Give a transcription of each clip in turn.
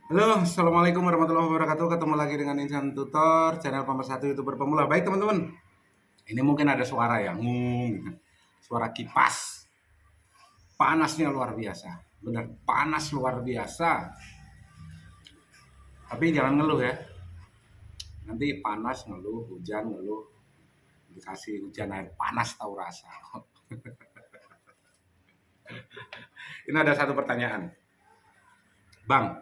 Halo, assalamualaikum warahmatullahi wabarakatuh. Ketemu lagi dengan Insan Tutor, channel pemersatu YouTuber pemula. Baik teman-teman, ini mungkin ada suara ya, gitu. Suara kipas. Panasnya luar biasa, benar. Panas luar biasa. Tapi jangan ngeluh ya. Nanti panas ngeluh, hujan ngeluh, dikasih hujan air panas tahu rasa. Ini ada satu pertanyaan, Bang.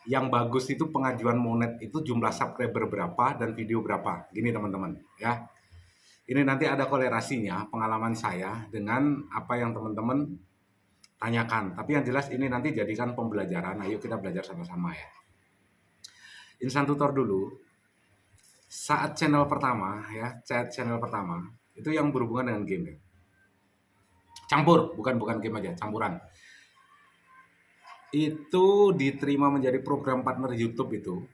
Yang bagus itu pengajuan monet itu jumlah subscriber berapa dan video berapa? Gini teman-teman, ya. Ini nanti ada kolerasinya pengalaman saya dengan apa yang teman-teman tanyakan. Tapi yang jelas ini nanti jadikan pembelajaran. Ayo kita belajar sama-sama ya. Insan tutor dulu. Saat channel pertama ya, channel pertama itu yang berhubungan dengan game ya. Campur, bukan game aja, campuran. Itu diterima menjadi program partner YouTube itu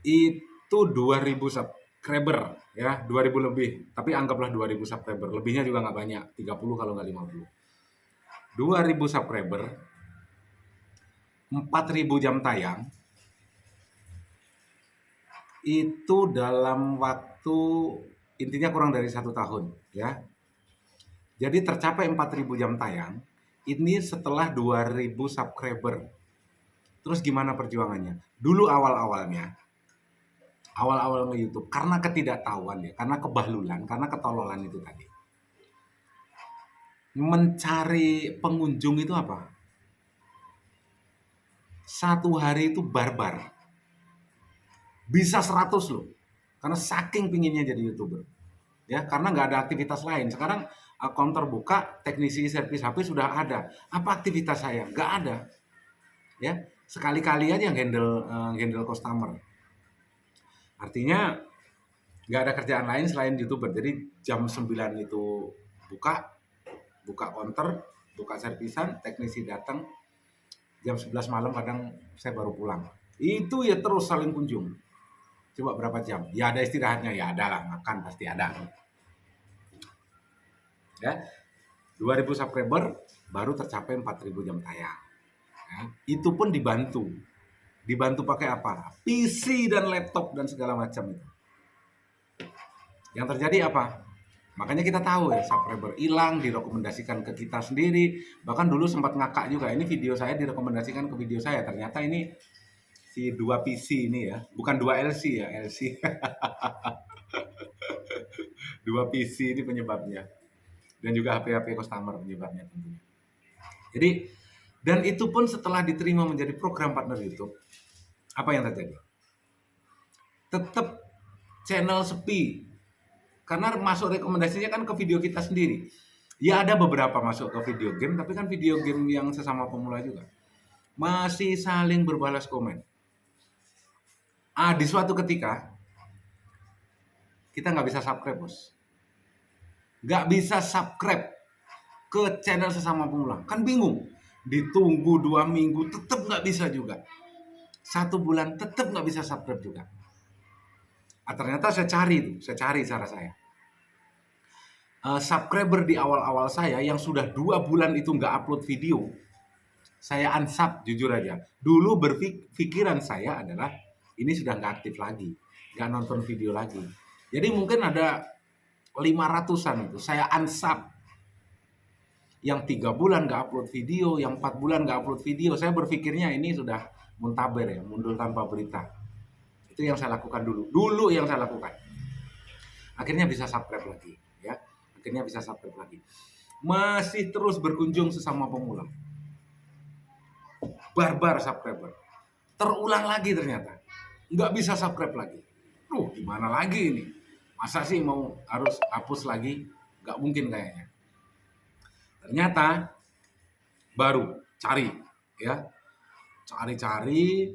2000 subscriber ya, 2000 lebih. Tapi anggaplah 2000 subscriber. Lebihnya juga nggak banyak, 30 kalau nggak 50. 2000 subscriber, 4000 jam tayang, itu dalam waktu intinya kurang dari 1 tahun ya. Jadi tercapai 4000 jam tayang, ini setelah 2000 subscriber. Terus gimana perjuangannya? Dulu awal-awal nge-YouTube, karena ketidaktahuan ya, karena kebahlulan, karena ketololan itu tadi. Mencari pengunjung itu apa? Satu hari itu barbar. Bisa 100 loh. Karena saking pinginnya jadi YouTuber. Ya, karena nggak ada aktivitas lain. Sekarang akun terbuka, teknisi servis HP sudah ada. Apa aktivitas saya? Nggak ada. Ya, sekali-kali aja yang handle customer. Artinya nggak ada kerjaan lain selain YouTuber. Jadi jam 9 itu buka counter, buka servisan, teknisi datang, jam 11 malam kadang saya baru pulang. Itu ya terus saling kunjung. Coba berapa jam? Ya ada istirahatnya, ya ada lah, makan pasti ada. Ya, 2000 subscriber baru tercapai 4000 jam tayang. Ya, itu pun dibantu. Dibantu pakai apa? PC dan laptop dan segala macam itu. Yang terjadi apa? Makanya kita tahu ya, subscriber hilang, direkomendasikan ke kita sendiri. Bahkan dulu sempat ngakak juga, ini video saya direkomendasikan ke video saya. Ternyata ini si 2 PC ini ya, bukan 2 LC ya, LC. 2 PC ini penyebabnya. Dan juga HP-HP customer penyebabnya tentunya. Jadi, dan itu pun setelah diterima menjadi program partner YouTube, apa yang terjadi? Tetap channel sepi. Karena masuk rekomendasinya kan ke video kita sendiri. Ya ada beberapa masuk ke video game, tapi kan video game yang sesama pemula juga. Masih saling berbalas komen. Di suatu ketika, kita nggak bisa subscribe, bos. Nggak bisa subscribe ke channel sesama pemula. Kan bingung. Ditunggu 2 minggu, tetap nggak bisa juga. 1 bulan, tetap nggak bisa subscribe juga. Ternyata saya cari cara saya. Subscriber di awal-awal saya yang sudah 2 bulan itu nggak upload video, saya unsub jujur aja. Dulu berpikiran saya adalah ini sudah nggak aktif lagi, nggak nonton video lagi. Jadi mungkin ada 500-an itu saya unsub. Yang 3 bulan nggak upload video, yang 4 bulan nggak upload video, saya berpikirnya ini sudah muntaber ya, mundur tanpa berita. Itu yang saya lakukan dulu yang saya lakukan. Akhirnya bisa subscribe lagi, ya. Akhirnya bisa subscribe lagi. Masih terus berkunjung sesama pemula. Barbar subscriber. Terulang lagi ternyata. Nggak bisa subscribe lagi. Gimana lagi ini? Masa sih mau harus hapus lagi? Nggak mungkin kayaknya. Ternyata baru cari, ya. Cari-cari,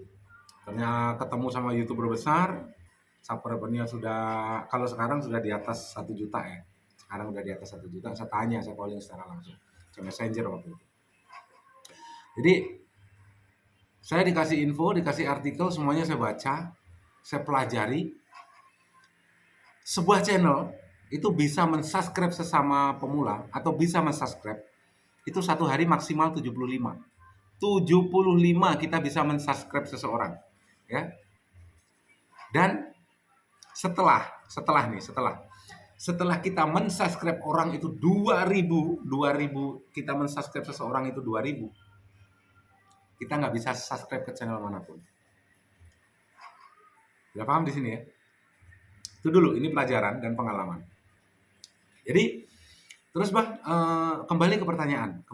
ternyata ketemu sama YouTuber besar, subscribernya sudah, kalau sekarang sudah di atas 1 juta ya. Sekarang udah di atas 1 juta. Saya tanya, saya calling secara langsung ke Messenger waktu itu. Jadi saya dikasih info, dikasih artikel, semuanya saya baca, saya pelajari. Sebuah channel itu bisa mensubscribe sesama pemula atau bisa mensubscribe itu 1 hari maksimal 75. 75 kita bisa mensubscribe seseorang, ya. Dan setelah kita mensubscribe orang itu 2000 kita mensubscribe seseorang itu 2000, kita nggak bisa subscribe ke channel manapun. Udah paham di sini ya? Itu dulu, ini pelajaran dan pengalaman. Jadi terus Bang, kembali ke pertanyaan,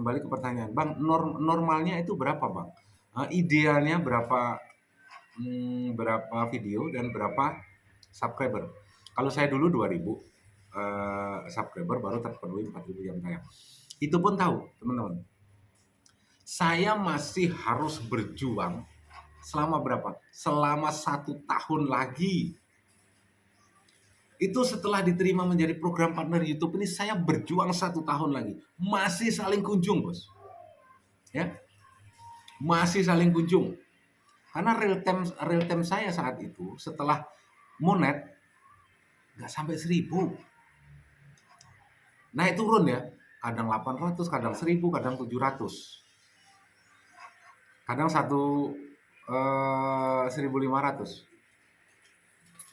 Bang, normalnya itu berapa Bang? Idealnya berapa video dan berapa subscriber? Kalau saya dulu 2000 subscriber baru terpenuhi 4000 jam tayang. Itu pun tahu teman-teman, saya masih harus berjuang selama berapa? Selama 1 tahun lagi. Itu setelah diterima menjadi program partner YouTube ini, saya berjuang 1 tahun lagi. Masih saling kunjung, Bos. Ya. Masih saling kunjung. Karena real time saya saat itu setelah monet nggak sampai 1000. Naik turun ya. Kadang 800, kadang 1000, kadang 700. Kadang 1500.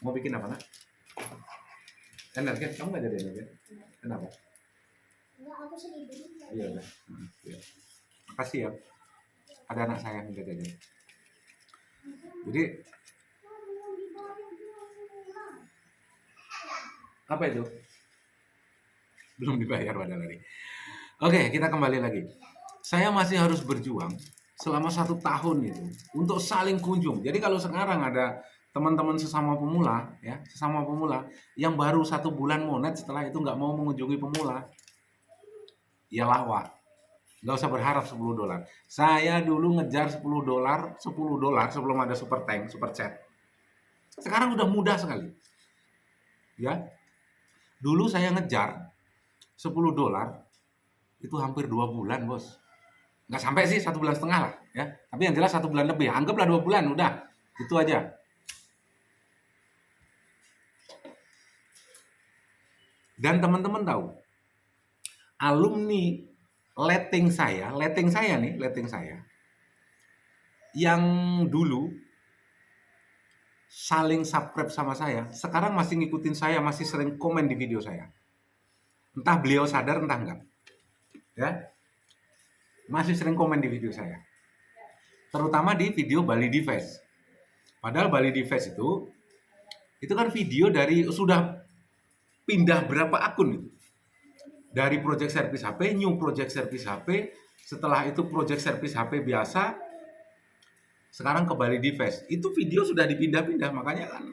Mau bikin apa, Nak? Energi, kamu nggak jadi energi? Kenapa? Enggak, aku sedih. Iya udah. Ya. Makasih ya. Ada anak saya yang jaga. Jadi apa itu? Belum dibayar padahal lagi. Oke, kita kembali lagi. Saya masih harus berjuang selama 1 tahun itu untuk saling kunjung. Jadi kalau sekarang ada teman-teman sesama pemula yang baru 1 bulan monet, setelah itu nggak mau mengunjungi pemula, ya lawa. Nggak usah berharap $10. Saya dulu ngejar $10 sebelum ada super tank, super chat. Sekarang udah mudah sekali. Ya. Dulu saya ngejar $10 itu hampir 2 bulan, Bos. Nggak sampai sih 1,5 bulan lah, ya. Tapi yang jelas 1 bulan lebih. Anggaplah 2 bulan, udah. Itu aja. Dan teman-teman tahu, alumni letting saya yang dulu saling subscribe sama saya, sekarang masih ngikutin saya, masih sering komen di video saya. Entah beliau sadar, entah enggak. Ya. Masih sering komen di video saya. Terutama di video Bali Device. Padahal Bali Device itu kan video dari sudah pindah berapa akun itu. Dari project service HP, new project service HP, setelah itu project service HP biasa, sekarang ke Bali Device. Itu video sudah dipindah-pindah, makanya kan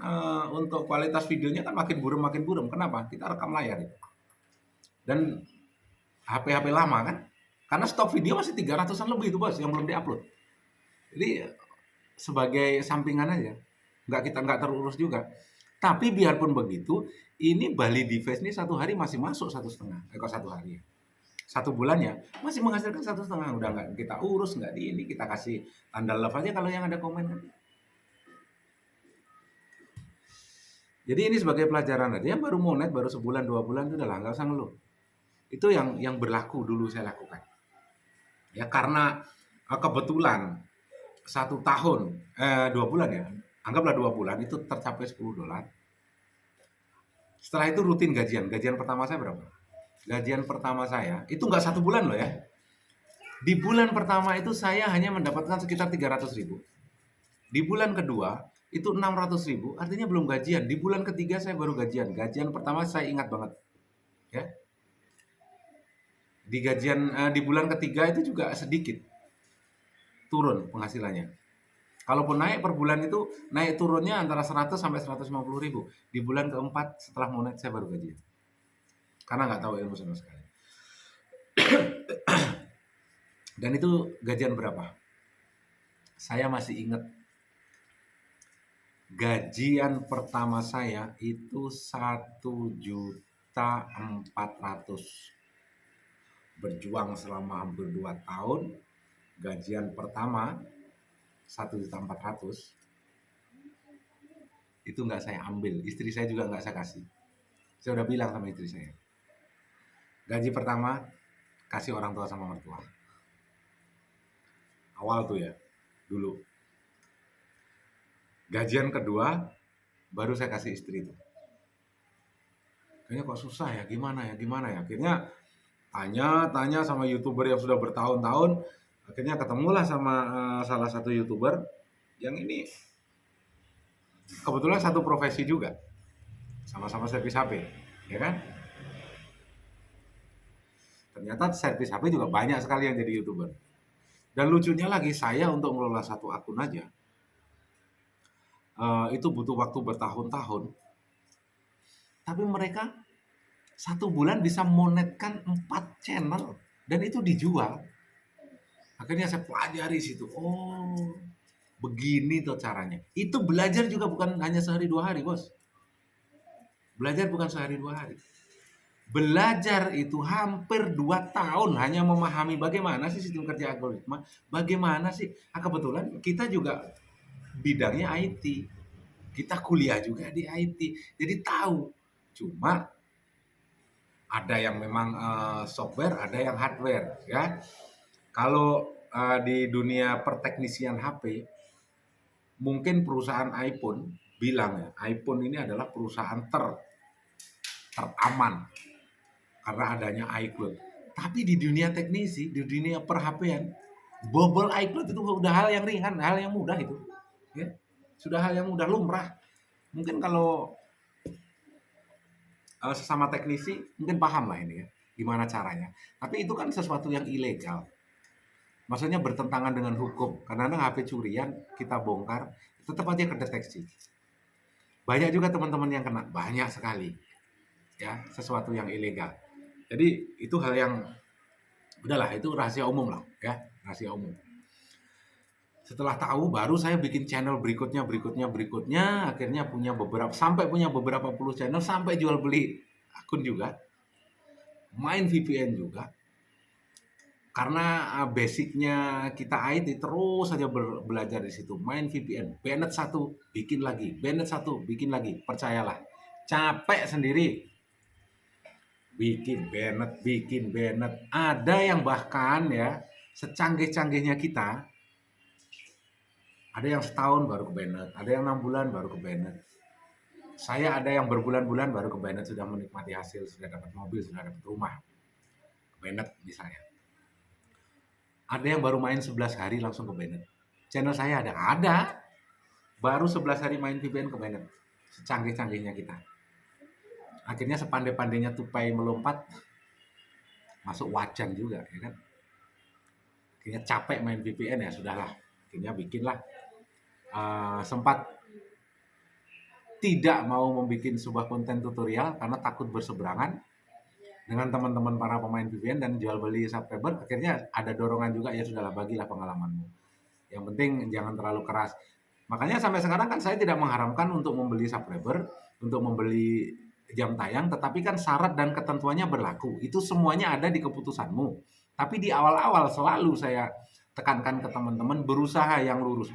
untuk kualitas videonya kan makin buram. Kenapa? Kita rekam layar itu. Dan HP-HP lama kan, karena stok video masih 300-an lebih itu, Bos, yang belum diupload. Jadi sebagai sampingan aja, nggak terurus juga. Tapi biarpun begitu, ini Bali Device ini 1 hari masih masuk 1,5. Kalau 1 hari, 1 bulan ya masih menghasilkan 1,5. Udah nggak kita urus, nggak di ini, kita kasih tanda love aja kalau yang ada komen kan. Jadi ini sebagai pelajaran aja. Yang baru monet, baru sebulan 2 bulan itu udah lah, nggak usah ngeluh. Itu yang berlaku dulu saya lakukan. Ya karena kebetulan 1 tahun 2 bulan ya, anggaplah 2 bulan itu tercapai $10. Setelah itu rutin gajian pertama saya berapa? Gajian pertama saya itu nggak 1 bulan loh ya. Di bulan pertama itu saya hanya mendapatkan sekitar 300.000. Di bulan kedua itu 600.000, artinya belum gajian. Di bulan ketiga saya baru gajian. Gajian pertama saya ingat banget, ya. Di bulan ketiga itu juga sedikit turun penghasilannya. Kalaupun naik per bulan itu naik turunnya antara 100 sampai 150.000. Di bulan keempat setelah monet saya baru gajian. Karena nggak tahu ilmu sama sekali. Dan itu gajian berapa? Saya masih ingat. Gajian pertama saya itu 1.400.000. Berjuang selama hampir 2 tahun. Gajian pertama 1.400.000 itu nggak saya ambil, istri saya juga nggak saya kasih. Saya udah bilang sama istri saya, gaji pertama kasih orang tua sama mertua. awal tuh ya, dulu. Gajian kedua baru saya kasih istri itu. Kayaknya kok susah ya, gimana ya, gimana ya. Akhirnya tanya sama YouTuber yang sudah bertahun-tahun, akhirnya ketemulah sama salah satu YouTuber yang ini kebetulan satu profesi juga, sama-sama servis HP, ya kan? Ternyata servis HP juga banyak sekali yang jadi YouTuber. Dan lucunya lagi, saya untuk mengelola satu akun aja, itu butuh waktu bertahun-tahun. Tapi mereka satu bulan bisa monetkan 4 channel dan itu dijual. Akhirnya saya pelajari situ. Oh, begini tuh caranya. Itu belajar juga bukan hanya sehari 2 hari, Bos. Belajar bukan sehari 2 hari. Belajar itu hampir 2 tahun hanya memahami bagaimana sih sistem kerja algoritma, bagaimana sih. Kebetulan kita juga bidangnya IT. Kita kuliah juga di IT. Jadi tahu. Cuma ada yang memang software, ada yang hardware, ya. Kalau di dunia perteknisian HP, mungkin perusahaan iPhone bilang ya, iPhone ini adalah perusahaan teraman karena adanya iCloud. Tapi di dunia teknisi, di dunia per-HP-an, bobol iCloud itu udah hal yang ringan, hal yang mudah itu. Ya. Sudah hal yang mudah, lumrah. Mungkin kalau sesama teknisi mungkin paham lah ini ya, gimana caranya. Tapi itu kan sesuatu yang ilegal. Maksudnya bertentangan dengan hukum. Kadang-kadang HP curian kita bongkar, tetap aja kedeteksi. Banyak juga teman-teman yang kena, banyak sekali. Ya, sesuatu yang ilegal. Jadi itu hal yang udahlah, itu rahasia umum lah, ya, rahasia umum. Setelah tahu baru saya bikin channel berikutnya, akhirnya sampai punya beberapa puluh channel, sampai jual beli akun juga. Main VPN juga. Karena basicnya kita IT terus saja belajar di situ. Main VPN, banned satu, bikin lagi, banned satu, bikin lagi. Percayalah, capek sendiri. Bikin banned. Ada yang bahkan ya, secanggih-canggihnya kita, ada yang setahun baru ke banned, ada yang 6 bulan baru ke banned. Saya ada yang berbulan-bulan baru ke banned, sudah menikmati hasil, sudah dapat mobil, sudah dapat rumah. Banned misalnya. Ada yang baru main 11 hari langsung ke banned. Channel saya ada. Baru 11 hari main VPN ke banned. Secanggih-canggihnya kita. Akhirnya sepandai-pandainya tupai melompat, masuk wajan juga, ya kan. Akhirnya capek main VPN, ya sudahlah. Akhirnya bikinlah. Sempat tidak mau membuat sebuah konten tutorial karena takut berseberangan dengan teman-teman para pemain VPN dan jual beli subscriber. Akhirnya ada dorongan juga, ya sudahlah, bagilah pengalamanmu. Yang penting jangan terlalu keras. Makanya sampai sekarang kan saya tidak mengharamkan untuk membeli subscriber, untuk membeli jam tayang, tetapi kan syarat dan ketentuannya berlaku. Itu semuanya ada di keputusanmu. Tapi di awal-awal selalu saya tekankan ke teman-teman, berusaha yang lurus.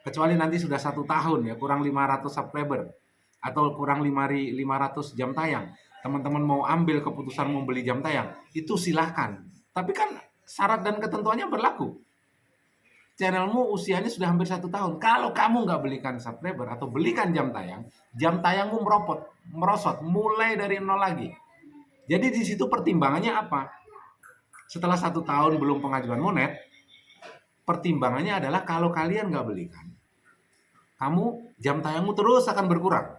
Kecuali nanti sudah 1 tahun ya, kurang 500 subscriber atau kurang 500 jam tayang. Teman-teman mau ambil keputusan mau beli jam tayang, itu silahkan. Tapi kan syarat dan ketentuannya berlaku. Channelmu usianya sudah hampir 1 tahun. Kalau kamu nggak belikan subscriber atau belikan jam tayangmu merosot, mulai dari nol lagi. Jadi di situ pertimbangannya apa? Setelah 1 tahun belum pengajuan monet, pertimbangannya adalah kalau kalian nggak belikan, jam tayangmu terus akan berkurang.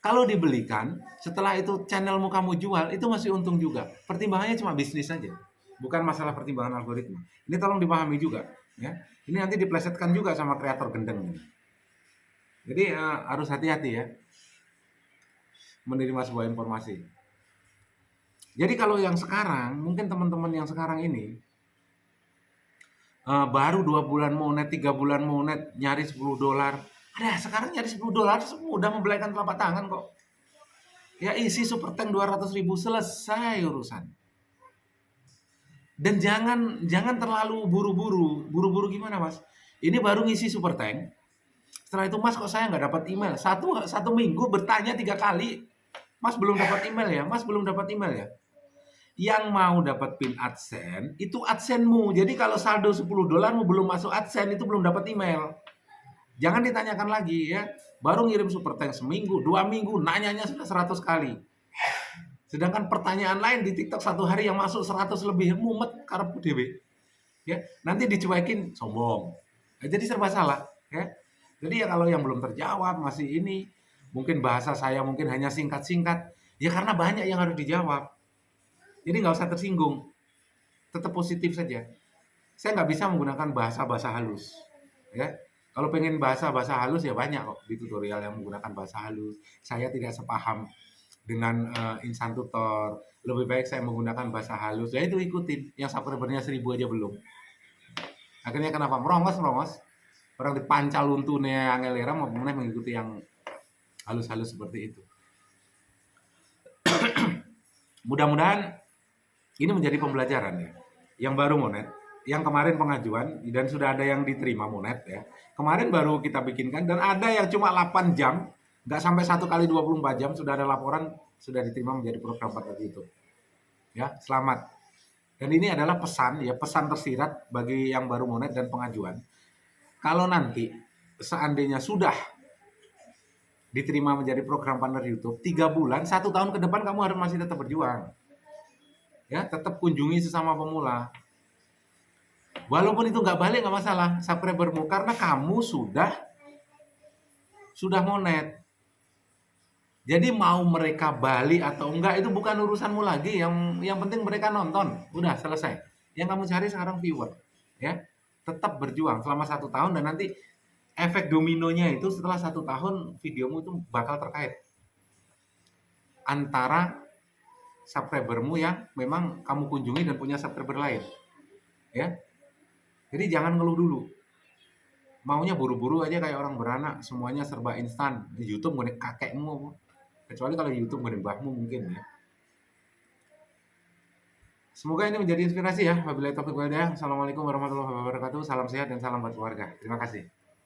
Kalau dibelikan, setelah itu channelmu kamu jual, itu masih untung juga. Pertimbangannya cuma bisnis saja, bukan masalah pertimbangan algoritma. Ini tolong dipahami juga, ya. Ini nanti diplesetkan juga sama kreator gendeng. Jadi harus hati-hati ya menerima sebuah informasi. Jadi kalau yang sekarang, mungkin teman-teman yang sekarang ini baru 2 bulan monet, 3 bulan monet, nyari $10. Sekarang nyari $10 mudah membelaikan telapak tangan kok. Ya isi super tank 200.000, selesai urusan. Dan jangan terlalu buru-buru. Buru-buru gimana, Mas? Ini baru ngisi super tank. Setelah itu, Mas, kok saya nggak dapat email? Satu minggu bertanya 3 kali. Mas belum dapat email ya? Yang mau dapat pin AdSense itu AdSense-mu. Jadi kalau saldo $10 belum masuk AdSense itu belum dapat email. Jangan ditanyakan lagi ya. Baru ngirim super thanks seminggu, 2 minggu, nanyanya sudah 100 kali. Sedangkan pertanyaan lain di TikTok 1 hari yang masuk 100 lebih, mumet karep dewe. Ya, nanti dicuekin sombong. Nah, jadi serba salah, ya. Jadi ya kalau yang belum terjawab masih ini, mungkin bahasa saya mungkin hanya singkat-singkat, ya karena banyak yang harus dijawab. Jadi nggak usah tersinggung, tetap positif saja. Saya nggak bisa menggunakan bahasa-bahasa halus, ya. Kalau pengen bahasa-bahasa halus ya banyak kok di tutorial yang menggunakan bahasa halus. Saya tidak sepaham dengan insan tutor. Lebih baik saya menggunakan bahasa halus. Ya itu ikutin. Yang subscribernya 1.000 aja belum. Akhirnya kenapa? Merongos. Orang dipancal untune angel era mau mengikuti yang halus-halus seperti itu. Mudah-mudahan ini menjadi pembelajaran ya. Yang baru monet, yang kemarin pengajuan dan sudah ada yang diterima monet ya. Kemarin baru kita bikinkan dan ada yang cuma 8 jam, nggak sampai 1 kali 24 jam sudah ada laporan sudah diterima menjadi program partner YouTube. Ya, selamat. Dan ini adalah pesan ya, pesan tersirat bagi yang baru monet dan pengajuan. Kalau nanti seandainya sudah diterima menjadi program partner YouTube, 3 bulan, 1 tahun ke depan kamu harus masih tetap berjuang. Ya, tetap kunjungi sesama pemula. Walaupun itu nggak balik nggak masalah, subscribermu karena kamu sudah monet. Jadi mau mereka balik atau enggak itu bukan urusanmu lagi. Yang penting mereka nonton, udah selesai. Yang kamu cari sekarang viewer, ya. Tetap berjuang selama 1 tahun dan nanti efek dominonya itu setelah 1 tahun videomu itu bakal terkait antara subscribermu yang memang kamu kunjungi dan punya subscriber lain, ya. Jadi jangan ngeluh dulu. Maunya buru-buru aja kayak orang beranak, semuanya serba instan. Di YouTube ngene kakekmu. Kecuali kalau di YouTube ngene mbahmu mungkin ya. Semoga ini menjadi inspirasi ya. Wabillahi taufiq wal hidayah. Assalamualaikum warahmatullahi wabarakatuh. Salam sehat dan salam buat keluarga. Terima kasih.